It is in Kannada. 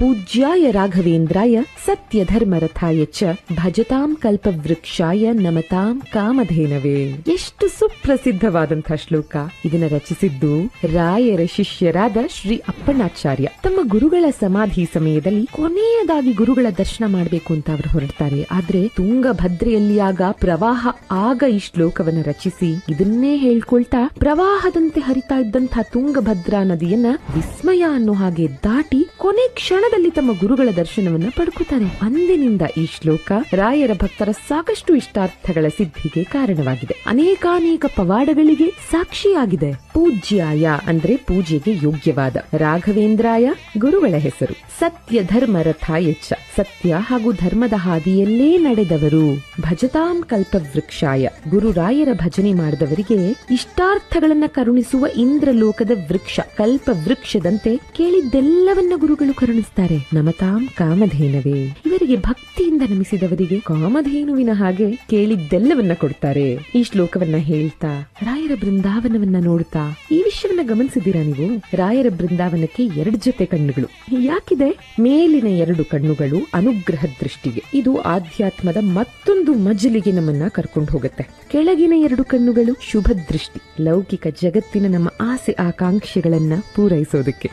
ಪೂಜ್ಯಾಯ ರಾಘವೇಂದ್ರಾಯ ಸತ್ಯ ಧರ್ಮ ರಥಾಯ ಚ ಭಜತಾಂ ಕಲ್ಪವೃಕ್ಷಾಯ ನಮತಾಂ ಕಾಮಧೇನವೇ. ಎಷ್ಟು ಸುಪ್ರಸಿದ್ಧವಾದಂತಹ ಶ್ಲೋಕ. ಇದನ್ನ ರಚಿಸಿದ್ದು ರಾಯರ ಶಿಷ್ಯರಾದ ಶ್ರೀ ಅಪ್ಪಣ್ಣಾಚಾರ್ಯ. ತಮ್ಮ ಗುರುಗಳ ಸಮಾಧಿ ಸಮಯದಲ್ಲಿ ಕೊನೆಯದಾಗಿ ಗುರುಗಳ ದರ್ಶನ ಮಾಡಬೇಕು ಅಂತ ಅವರು ಹೊರಡ್ತಾರೆ. ಆದ್ರೆ ತುಂಗಭದ್ರೆಯಲ್ಲಿ ಆಗ ಪ್ರವಾಹ. ಆಗ ಈ ಶ್ಲೋಕವನ್ನ ರಚಿಸಿ ಇದನ್ನೇ ಹೇಳ್ಕೊಳ್ತಾ ಪ್ರವಾಹದಂತೆ ಹರಿತಾ ಇದ್ದಂತಹ ತುಂಗಭದ್ರಾ ನದಿಯನ್ನ ವಿಸ್ಮಯ ಅನ್ನೋ ಹಾಗೆ ದಾಟಿ ಕೊನೆ ಕ್ಷಣದಲ್ಲಿ ತಮ್ಮ ಗುರುಗಳ ದರ್ಶನವನ್ನ ಪಡ್ಕೋತಾರೆ. ಅಂದಿನಿಂದ ಈ ಶ್ಲೋಕ ರಾಯರ ಭಕ್ತರ ಸಾಕಷ್ಟು ಇಷ್ಟಾರ್ಥಗಳ ಸಿದ್ಧಿಗೆ ಕಾರಣವಾಗಿದೆ. ಅನೇಕಾನೇಕ ಪವಾಡಗಳಿಗೆ ಸಾಕ್ಷಿಯಾಗಿದೆ. ಪೂಜ್ಯಾಯ ಅಂದ್ರೆ ಪೂಜೆಗೆ ಯೋಗ್ಯವಾದ, ರಾಘವೇಂದ್ರಾಯ ಗುರುಗಳ ಹೆಸರು, ಸತ್ಯ ಧರ್ಮ ರಥಾಯ ಚ ಸತ್ಯ ಹಾಗೂ ಧರ್ಮದ ಹಾದಿಯಲ್ಲೇ ನಡೆದವರು, ಭಜತಾಂ ಕಲ್ಪವೃಕ್ಷಾಯ ಗುರು ರಾಯರ ಭಜನೆ ಮಾಡಿದವರಿಗೆ ಇಷ್ಟಾರ್ಥಗಳನ್ನ ಕರುಣಿಸುವ ಇಂದ್ರಲೋಕದ ವೃಕ್ಷ ಕಲ್ಪ ವೃಕ್ಷದಂತೆ ಕೇಳಿದ್ದೆಲ್ಲವನ್ನ ಗುರುಗಳು ಕರುಣಿಸ್ತಾರೆ. ನಮತಾಂ ಕಾಮಧೇನವೇ, ಇವರಿಗೆ ಭಕ್ತಿಯಿಂದ ನಮಿಸಿದವರಿಗೆ ಕಾಮಧೇನುವಿನ ಹಾಗೆ ಕೇಳಿದ್ದೆಲ್ಲವನ್ನ ಕೊಡ್ತಾರೆ. ಈ ಶ್ಲೋಕವನ್ನ ಹೇಳ್ತಾ ರಾಯರ ಬೃಂದಾವನವನ್ನ ನೋಡ್ತಾ ಈ ವಿಷಯವನ್ನ ಗಮನಿಸಿದ್ದೀರಾ ನೀವು? ರಾಯರ ಬೃಂದಾವನಕ್ಕೆ 2 ಜೊತೆ ಕಣ್ಣುಗಳು ಯಾಕಿದೆ? ಮೇಲಿನ 2 ಕಣ್ಣುಗಳು ಅನುಗ್ರಹ ದೃಷ್ಟಿಗೆ, ಇದು ಆಧ್ಯಾತ್ಮದ ಮತ್ತೊಂದು ಮಜಲಿಗೆ ನಮ್ಮನ್ನ ಕರ್ಕೊಂಡು ಹೋಗುತ್ತೆ. ಕೆಳಗಿನ 2 ಕಣ್ಣುಗಳು ಶುಭ ದೃಷ್ಟಿ, ಲೌಕಿಕ ಜಗತ್ತಿನ ನಮ್ಮ ಆಸೆ ಆಕಾಂಕ್ಷೆಗಳನ್ನ ಪೂರೈಸೋದಕ್ಕೆ.